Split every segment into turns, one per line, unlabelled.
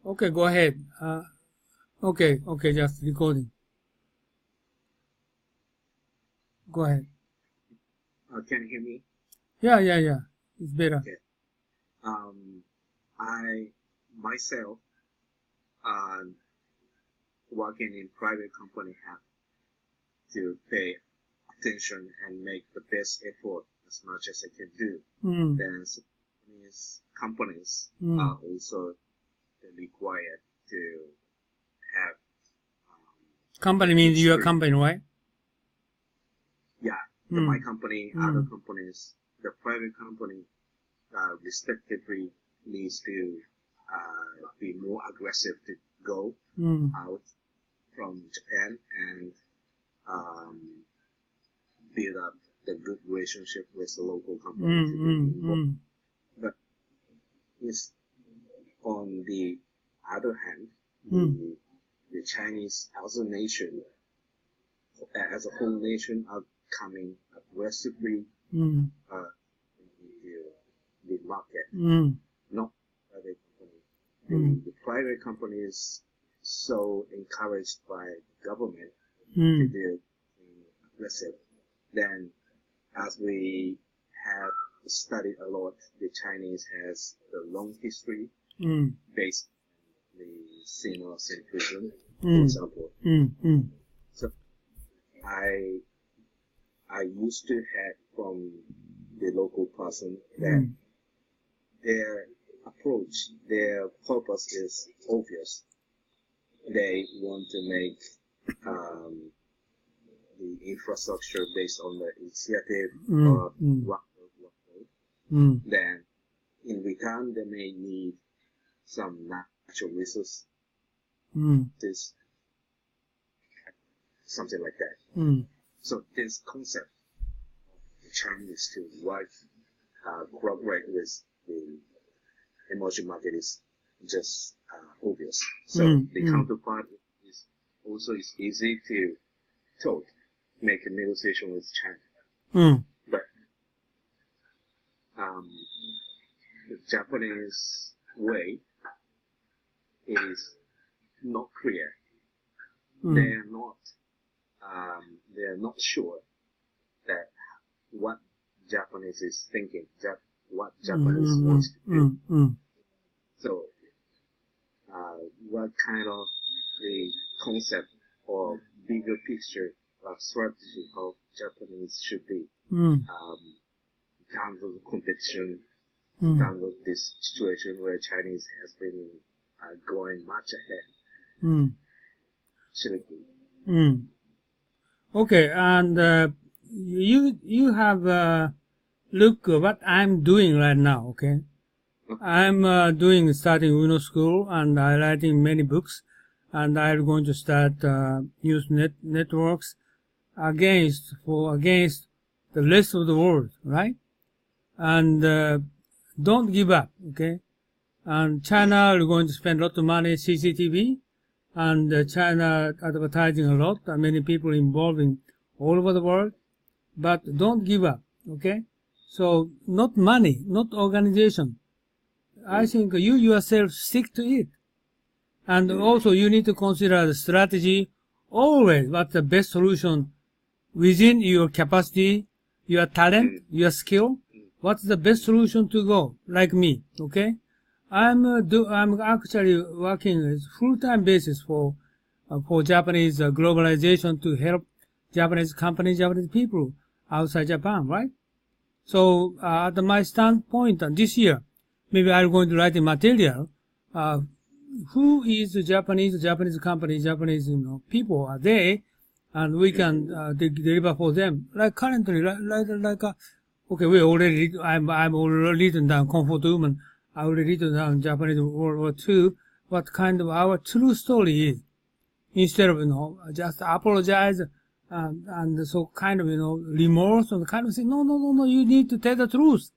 Okay, go ahead. Okay, just recording. Go ahead.
Can you hear me?
Yeah. It's better.
Okay. I myself, working in private company, have to pay attention and make the best effort as much as I can do. Then these companies are also required to have
Company means your company, right?
yeah, my company, other companies, the private company, respectively needs to be more aggressive to go out from Japan and build up the good relationship with the local company. But it's, on the other hand, the Chinese as a nation, as a whole nation, are coming aggressively into the market, not private company. The private company is so encouraged by the government to do aggressive. Then, as we have studied a lot, the Chinese has the long history based on the xenocentrism, for example. So I used to hear from the local person that their approach, their purpose is obvious. They want to make the infrastructure based on the initiative or workload. Then, in return, they may need some natural resources, something like that. So this concept of the Chinese to work, cooperate with the emerging market is just obvious. So the counterpart is also easy to talk, make a negotiation with China. But the Japanese way is not clear. They're not sure that what Japanese is thinking, what Japanese wants to do. So, what kind of the concept or bigger picture of strategy of Japanese should be in terms of competition, in terms of this situation where Chinese has been going much ahead. Should it be?
Okay, and you have look what I'm doing right now. Okay, I'm starting unno school, and I'm writing many books, and I'm going to start news networks against the rest of the world, right? And don't give up, okay? And China are going to spend a lot of money CCTV. And China advertising a lot, many people involving all over the world, but don't give up, okay? So, not money, not organization. I think you yourself stick to it. And also you need to consider the strategy, always what's the best solution within your capacity, your talent, your skill. What's the best solution to go, like me, okay? I'm actually working full-time basis for Japanese globalization to help Japanese companies, Japanese people outside Japan, right? So at my standpoint, this year, maybe I'm going to write a material. Who is the Japanese company, Japanese people are they, and we can deliver for them. Like currently, okay, I'm already written down Comfort Woman. I already written down Japanese World War II, what kind of our true story is. Instead of, just apologize and so kind of, remorse and kind of say, no, you need to tell the truth.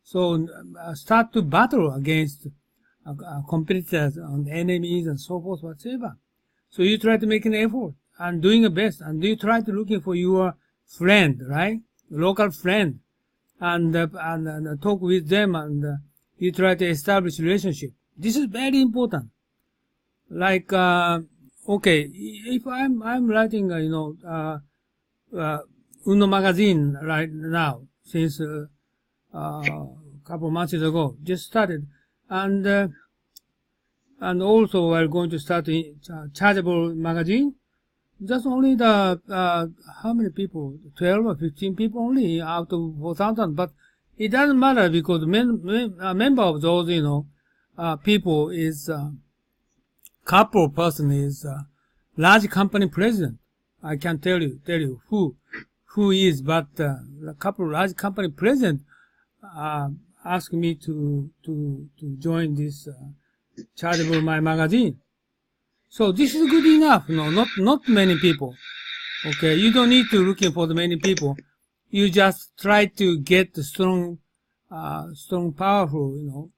So start to battle against competitors and enemies and so forth, whatsoever. So you try to make an effort and doing your best, and you try to looking for your friend, right? Local friend, and talk with them, and you try to establish relationship. This is very important. Like, okay, if I'm writing, unno magazine right now, since, couple months ago, just started. And also we're going to start a chargeable magazine. Just only how many people? 12 or 15 people only out of 4,000. But it doesn't matter because a member of those, people is, couple person is, large company president. I can't tell you who is, but, a couple large company president, asked me to join this, charitable my magazine. So this is good enough. No, not many people. Okay, you don't need to looking for the many people. You just try to get the strong, powerful,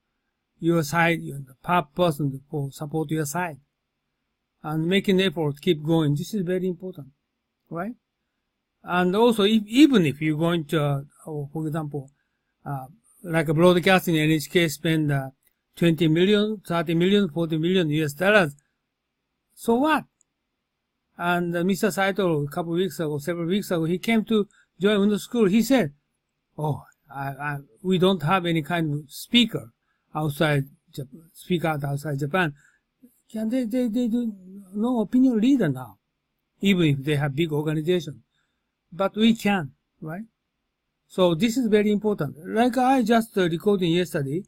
your side, the person for support your side, and making effort, keep going. This is very important, right? And also, even if you're going to, for example, like a broadcasting NHK spend 20 million, 30 million, 40 million US dollars. So what? And Mr. Saito, a couple of weeks ago, several weeks ago, he came to join unno school. He said, "Oh, we don't have any kind of speaker outside Japan. Can they do no opinion leader now, even if they have big organization. But we can, right? So this is very important. Like I just recording yesterday,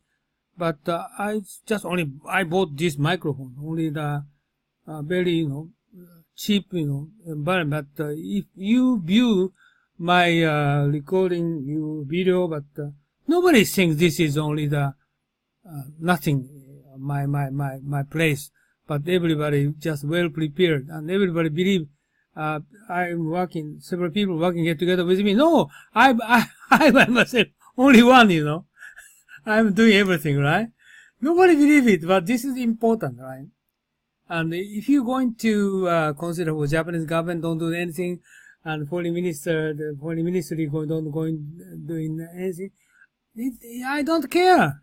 but I bought this microphone, only the very, cheap, environment. But if you view my recording video, but nobody thinks this is only the nothing, my place. But everybody just well prepared, and everybody believe I'm working. Several people working here together with me. No, I by myself, only one. I'm doing everything, right? Nobody believe it, but this is important, right? And if you're going to consider for Japanese government don't do anything, and foreign ministry doing anything, I don't care,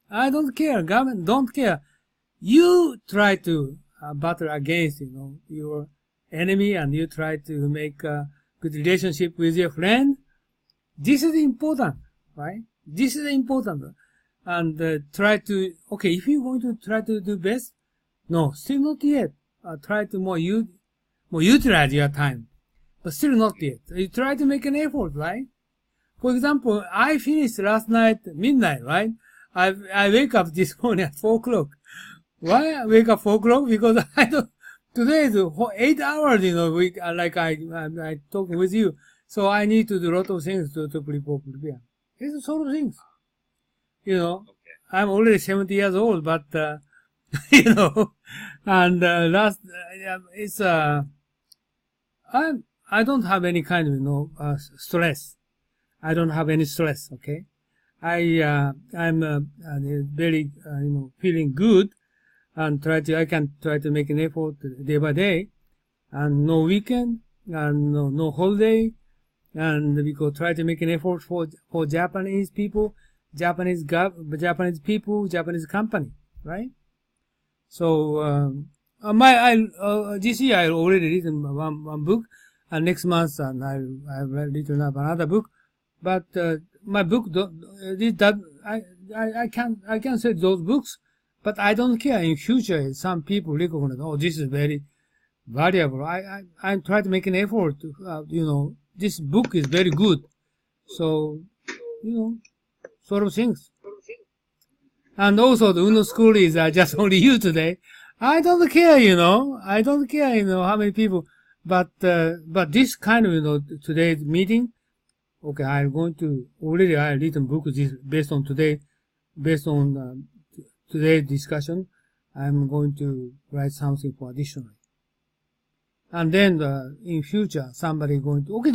I don't care. Government don't care. You try to battle against, your enemy, and you try to make a good relationship with your friend. This is important, right? This is important. And try to, okay, if you're going to try to do best, no, still not yet. Try to more utilize your time, but still not yet. You try to make an effort, right? For example, I finished last night midnight, right? I wake up this morning at 4 o'clock. Why I wake up 4 o'clock? Because I don't. Today is 8 hours, like I talking with you. So I need to do a lot of things to prepare. It's sort of things. Okay. I'm already 70 years old, but, and, it's, I don't have any kind of, stress. I don't have any stress, okay? I'm, very, feeling good, and I can try to make an effort day by day, and no weekend, and no holiday, and because try to make an effort for Japanese people, Japanese people, Japanese company, right? So, this year I already written one book, and next month, and I've written up another book, but, my book, I can't say those books, but I don't care. In future, some people recognize, oh, this is very valuable. I try to make an effort to, this book is very good. So, sort of things. And also the unno school is just only you today. I don't care, I don't care, how many people. But this kind of, today's meeting, okay, I'm going to, already I written book based on today's discussion. I'm going to write something for additional. And then, in future, somebody going to, okay,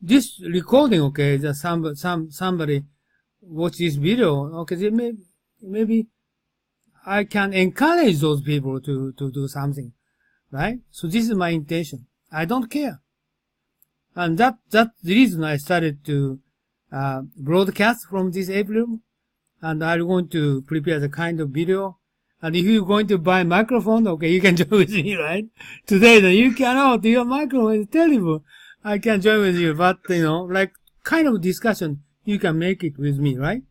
this recording, okay, just somebody watch this video, okay, maybe I can encourage those people to do something, right? So this is my intention. I don't care. And that's the reason I started to, broadcast from this April. And I'm going to prepare the kind of video And if you're going to buy a microphone, okay, you can join with me, right? Today, then you cannot. Your microphone is terrible. I can join with you, but, like kind of discussion, you can make it with me, right?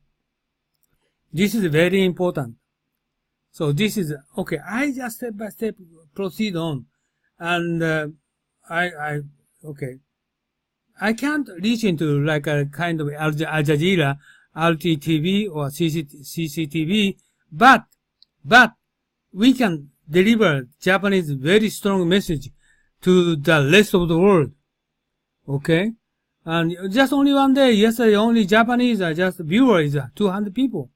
This is very important. So this is, okay, I just step by step proceed on. And, okay. I can't reach into like a kind of Al Jazeera, RTTV or CCTV, but we can deliver Japanese very strong message to the rest of the world. Okay? And just only one day, yesterday, only Japanese just viewers, 200 people.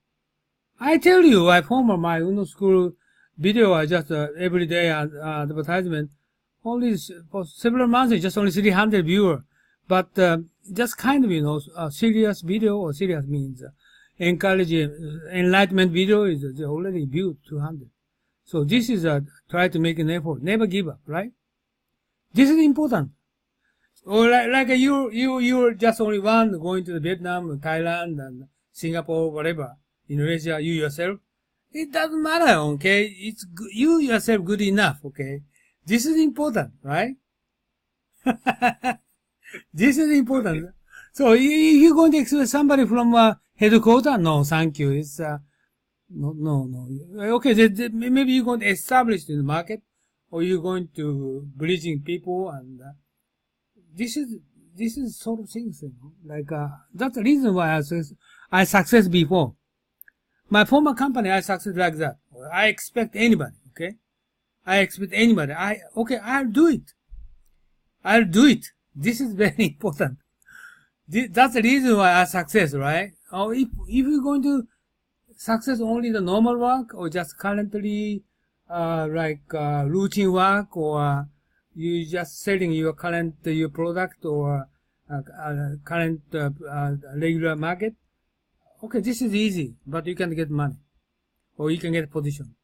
I tell you, I form my unno school video, I just every day advertisement, only for several months, just only 300 viewers. But just kind of, serious video, or serious means encouraging, enlightenment video is already viewed 200. So this is try to make an effort, never give up, right? This is important. Or like you're just only one going to Vietnam, Thailand, and Singapore, whatever, Indonesia, you yourself. It doesn't matter, okay? It's you yourself good enough, okay? This is important, right? This is important. So if you're going to expect somebody from headquarters, no, thank you. It's no. Okay, maybe you're going to establish in the market, or you're going to bridging people, and this is sort of things. Like that's the reason why I success before. My former company, I success like that. I expect anybody. Okay, I expect anybody. I'll do it. I'll do it. This is very important. That's the reason why I success, right? Or if you're going to success only the normal work, or just currently routine work, or you just selling your your product, or current regular market. Okay, this is easy, but you can get money, or you can get position.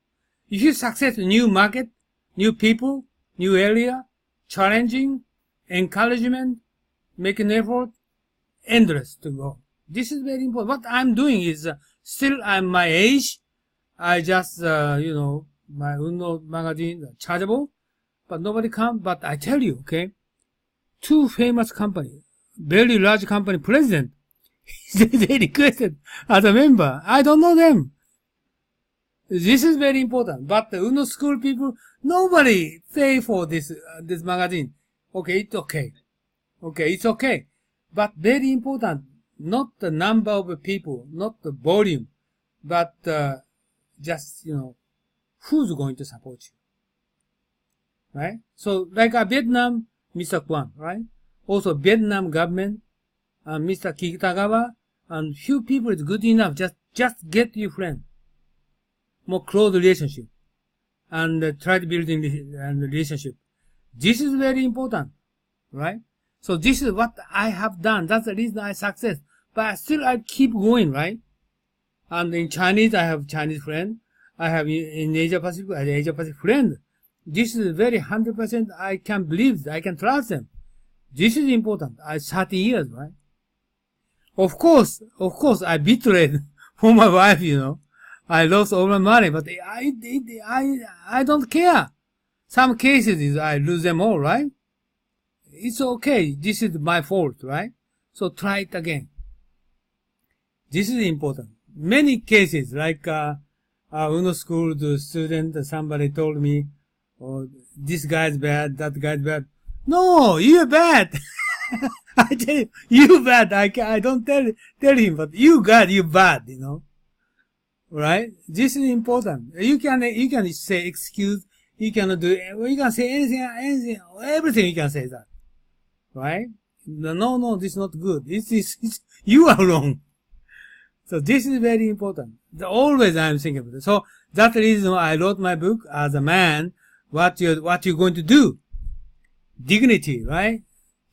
If you success new market, new people, new area, challenging, encouragement, make an effort, endless to go. This is very important. What I'm doing is still I'm my age. I just my unno magazine chargeable, but nobody come. But I tell you, okay, two famous company, very large company president, they requested as a member. I don't know them. This is very important. But the unno school people, nobody pay for this magazine. Okay, it's okay. Okay, it's okay. But very important, not the number of people, not the volume, but just, who's going to support you. Right? So, like Vietnam, Mr. Kwan, right? Also, Vietnam government, Mr. Kitagawa, and few people is good enough. Just get your friend. More close relationship. And try to build a relationship. This is very important, right? So this is what I have done. That's the reason I success. But still I keep going, right? And in Chinese, I have Chinese friend. I have in Asia Pacific, I have Asia Pacific friend. This is very 100%. I can believe, I can trust them. This is important. 30 years, right? Of course, I betrayed for my wife, I lost all my money, but I don't care. Some cases I lose them all, right? It's okay. This is my fault, right? So try it again. This is important. Many cases, like unno school, the student, somebody told me, oh, this guy's bad, that guy's bad. No, you're bad. I tell you, you bad. I don't tell him, but you bad, right? This is important. You can say excuse. You can say anything, everything you can say that. Right? No, this is not good. You are wrong. So this is very important. Always I'm thinking about it. So that's the reason why I wrote my book as a man, what you're going to do. Dignity, right?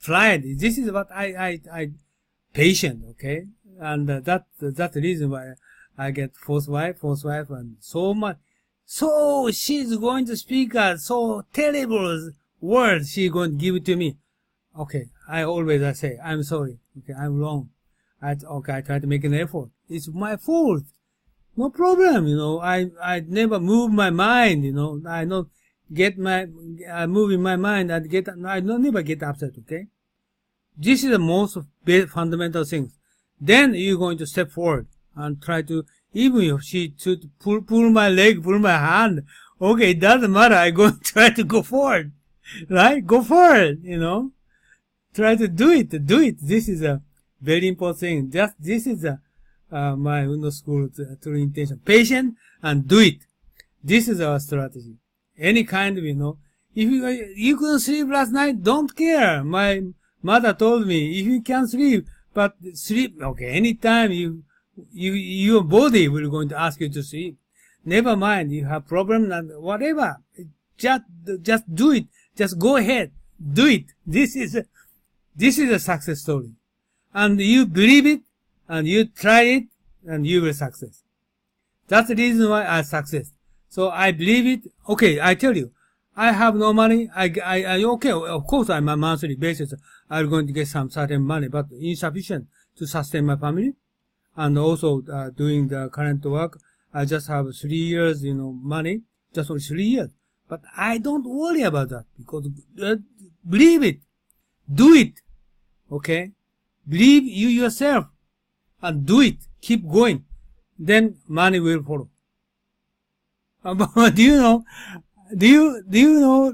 Pride. This is what I patient, okay? And that's the reason why I get fourth wife, and so much. So she's going to speak so terrible words she's going to give it to me. Okay, I say, I'm sorry. Okay, I'm wrong. I try to make an effort. It's my fault. No problem, I never move my mind, I not get moving my mind and I don't never get upset, okay? This is the most fundamental things. Then you're going to step forward and try to, even if she should pull my leg, pull my hand, okay, it doesn't matter, I'm going to try to go forward, right? Go forward, Try to do it. This is a very important thing. This is my unno school true intention. Patient and do it. This is our strategy. Any kind of, if you couldn't sleep last night, don't care. My mother told me, if you can't sleep, but sleep, okay, anytime your body will going to ask you to sleep. Never mind, you have problem and whatever. Just do it. Just go ahead. Do it. This is a success story. And you believe it, and you try it, and you will success. That's the reason why I success. So I believe it. Okay, I tell you, I have no money. Okay, of course I'm a monthly basis. I'm going to get some certain money, but insufficient to sustain my family. And also, doing the current work, I just have 3 years, money, just only 3 years. But I don't worry about that because believe it. Do it. Okay? Believe you yourself and do it. Keep going. Then money will follow. Do you know? Do you know?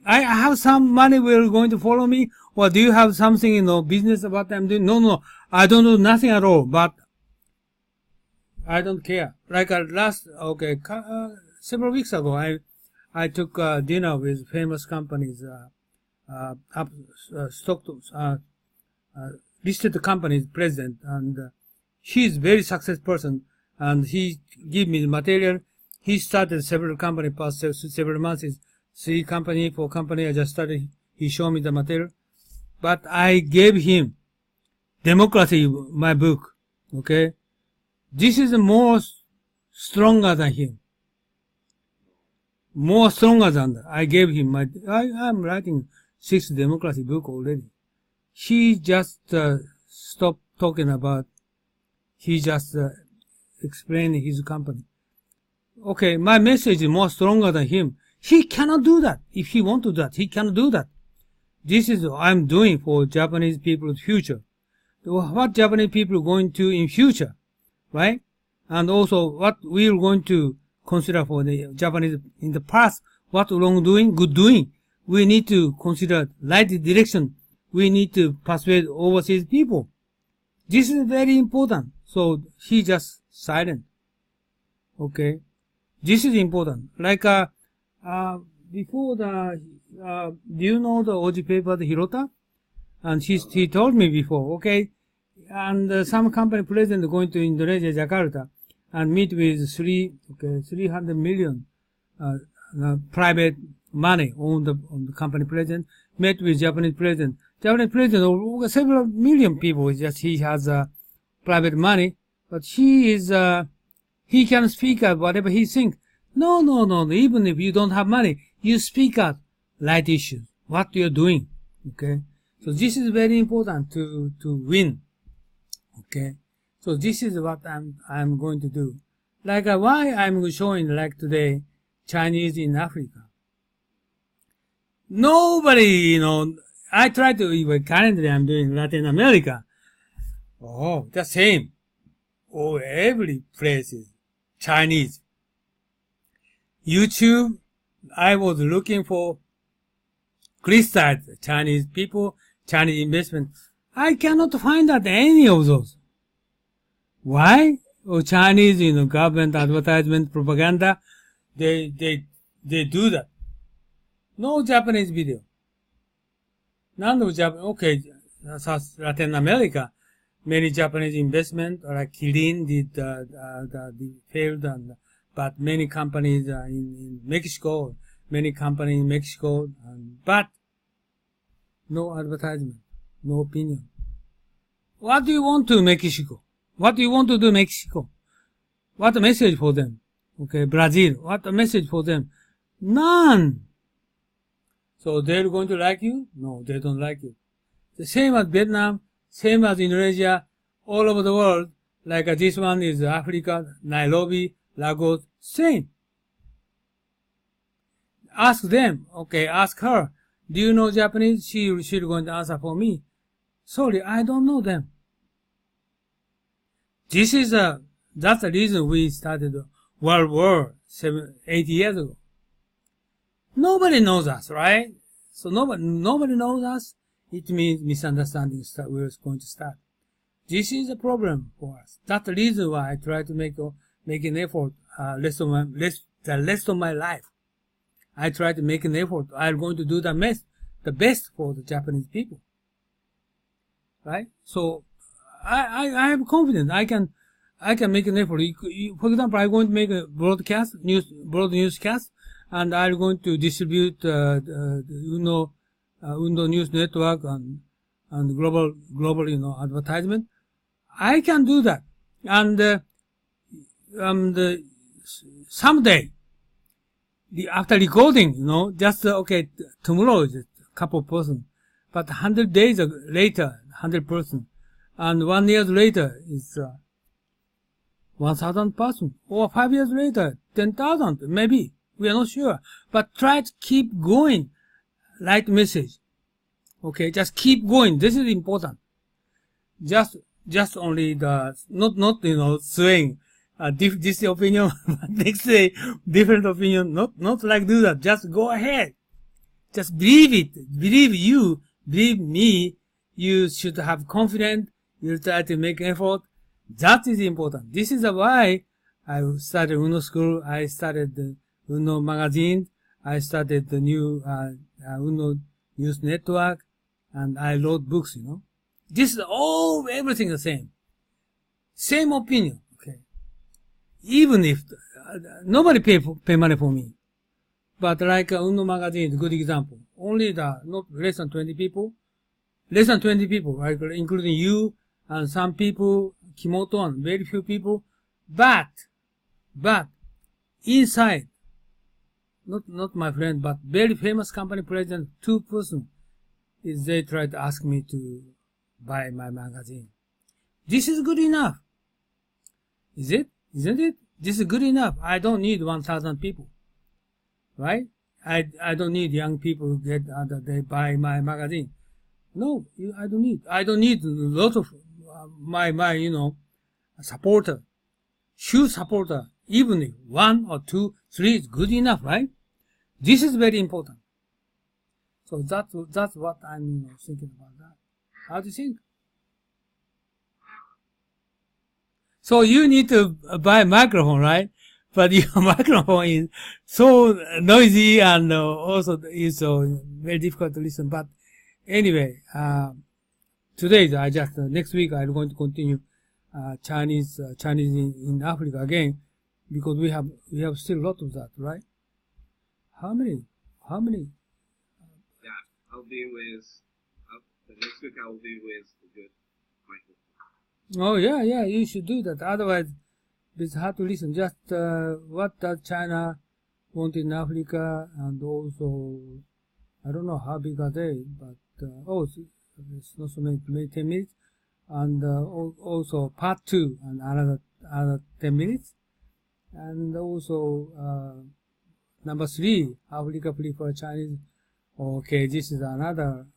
I have some money will going to follow me, or do you have something, business about I'm doing? No. I don't do nothing at all, but I don't care. Like several weeks ago, I took dinner with famous companies, listed companies president, and he's very successful person, and he give me the material. He started several company past several months, 3 company, 4 company. I just started. He showed me the material, but I gave him Democracy, my book. Okay, this is more stronger than him. More stronger than that. I gave him I'm writing 6th democracy book already. He just stopped talking about. He just explained his company. Okay, my message is more stronger than him. He cannot do that. If he want to do that, he cannot do that. This is what I'm doing for Japanese people's future. What Japanese people going to in future, right? And also what we're going to consider for the Japanese in the past, what wrongdoing, good doing. We need to consider right direction. We need to persuade overseas people. This is very important. So he just silent. Okay. This is important. Like, before do you know the Oji paper, the Hirota? And he told me before, okay, and some company president going to Indonesia, Jakarta, and meet with 300 million, private money on the company president, met with Japanese president. Japanese president, several million people, just he has, private money, but he can speak out whatever he thinks. No. Even if you don't have money, you speak out right issues, what you're doing. Okay. So this is very important to win. Okay. So this is what I'm going to do. Like why I'm showing like today, Chinese in Africa. Nobody, I try to, even currently I'm doing Latin America. Oh, the same. Oh, every place is Chinese. YouTube, I was looking for crystals, Chinese people, Chinese investment. I cannot find out any of those. Why? Oh, Chinese, government advertisement, propaganda, they do that. No Japanese video. None of Japan. Okay, South Latin America, many Japanese investment, like Kirin did failed, but many companies in Mexico, but no advertisement, no opinion. What do you want to Mexico? What do you want to do Mexico? What a message for them? Okay, Brazil, what a message for them? None. So they're going to like you? No, they don't like you. The same as Vietnam, same as Indonesia, all over the world, Like this one is Africa, Nairobi, Lagos, same. Ask them, okay, ask her, do you know Japanese? She's going to answer for me. Sorry, I don't know them. That's the reason we started World War 8 years ago. Nobody knows us, right? So nobody knows us. It means misunderstanding we're going to start. This is a problem for us. That's the reason why I try to make an effort, the rest of my life. I try to make an effort. I'm going to do the best for the Japanese people. Right? So, I am confident I can make an effort. For example, I'm going to make a broad newscast, and I'm going to distribute, unno news network and global, advertisement. I can do that. And, someday, after recording, just, okay, tomorrow is a couple person, but 100 days later, 100 person, and 1 year later is 1,000 person, or 5 years later, 10,000, maybe. We are not sure. But try to keep going. Right message. Okay, just keep going. This is important. Just only not, swaying. This opinion, next day, different opinion. Not like do that. Just go ahead. Just believe it. Believe me. You should have confidence. You try to make effort. That is important. This is why I started unno school. I started the unno magazine. I started the new, unno news network. And I wrote books, This is everything the same. Same opinion. Even if nobody pay money for me, but like unno magazine is a good example. Only not less than 20 people, right, including you and some people, Kimoto and very few people, but inside, not my friend, but very famous company president, 2 person, they try to ask me to buy my magazine. This is good enough. Is it? Isn't it? This is good enough. I don't need 1,000 people. Right? I don't need young people they buy my magazine. No, I don't need. I don't need a lot of my supporter. Huge supporter. Even if 1 or 2, 3 is good enough, right? This is very important. So that's what I'm thinking about that. How do you think? So you need to buy a microphone, right? But your microphone is so noisy and also is so very difficult to listen. But anyway, today next week I'm going to continue Chinese in Africa again, because we have still a lot of that, right? How many?
Yeah, I'll be with the next week. I'll be with the good microphone.
Oh yeah, you should do that. Otherwise, it's hard to listen. Just what does China want in Africa, and also I don't know how big are they, but it's not so many 10 minutes, and also part 2 and another 10 minutes, and also number 3, Africa prefer Chinese. Okay, this is another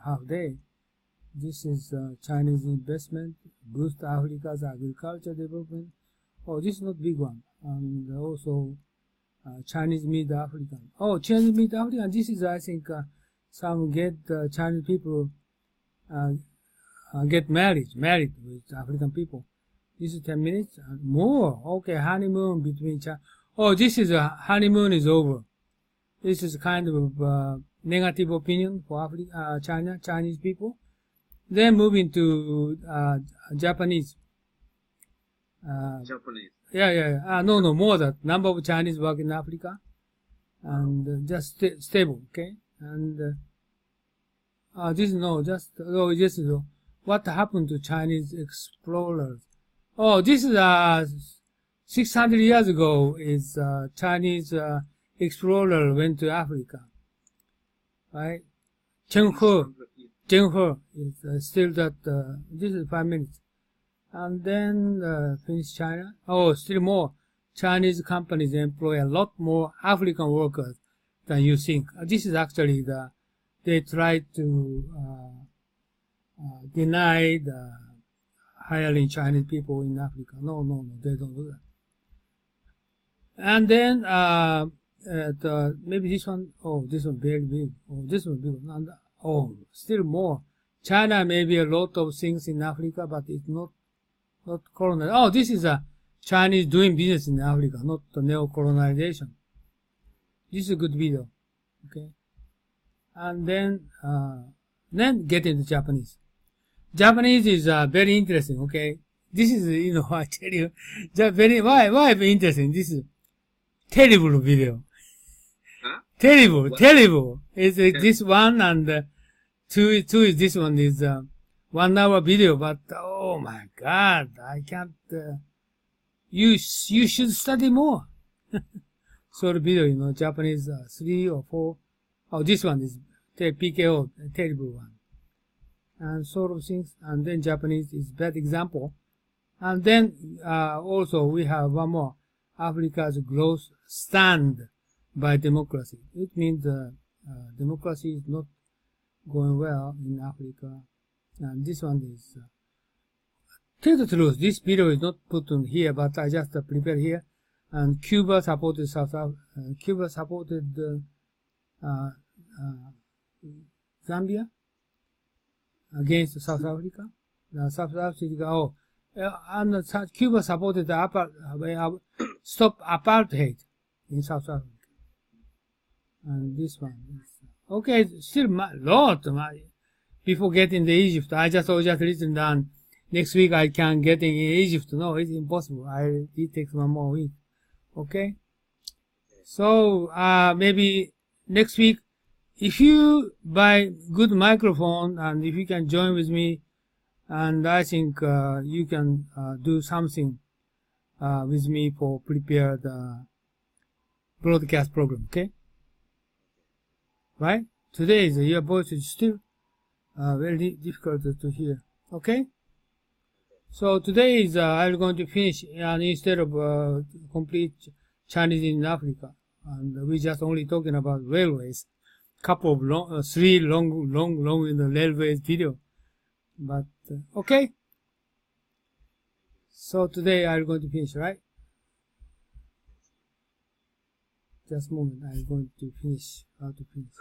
half day. This is Chinese investment, boost Africa's agriculture development. Oh, this is not big one. And also Chinese meet African. Oh, Chinese meet African. This is, I think, some Chinese people get married with African people. This is 10 minutes and more. Okay, honeymoon between China. Oh, this is honeymoon is over. This is kind of negative opinion for Chinese people. Then moving to Japanese.
Japanese.
Yeah. No, more that number of Chinese work in Africa, and just stable. Okay, and this is what happened to Chinese explorers. Oh, this is 600 years ago. Is Chinese explorer went to Africa, right? Zheng He is still that. This is 5 minutes. And then finish China. Oh, still more. Chinese companies employ a lot more African workers than you think. This is actually they try to deny the hiring Chinese people in Africa. No, they don't do that. And then maybe this one. Oh, this one very big. Oh, this one big. And, oh, still more. China may be a lot of things in Africa, but it's not colonized. Oh, this is a Chinese doing business in Africa, not the neo-colonization. This is a good video. Okay. And then get into Japanese. Japanese is very interesting. Okay. This is, I tell you, why interesting? This is terrible video.
Huh?
Terrible. It's this one, and two is this one is 1 hour video, but oh my God, I can't. You should study more. Short video, Japanese 3 or 4. Oh, this one is PKO, terrible one, and sort of things. And then Japanese is bad example. And then also we have one more. Africa's growth stand by democracy. It means democracy is not going well in Africa. And this one is, tell the truth, this video is not put on here, but I just prepared here. And Cuba supported Zambia against South Africa. South Africa, and Cuba supported stop apartheid in South Africa. And this one is, okay, still lot. Before getting to Egypt, I just written down. Next week I can get in Egypt. No, it's impossible. It takes 1 more week. Okay. So maybe next week, if you buy good microphone and if you can join with me, and I think you can do something with me for prepare the broadcast program. Okay. Right? Today your voice is still very difficult to hear. Okay? So today is I'm going to finish, and instead of complete Chinese in Africa, and we just only talking about railways, couple of three long in the railways video. But okay. So today I'm going to finish, right? Just a moment, I'm going to finish. How to finish?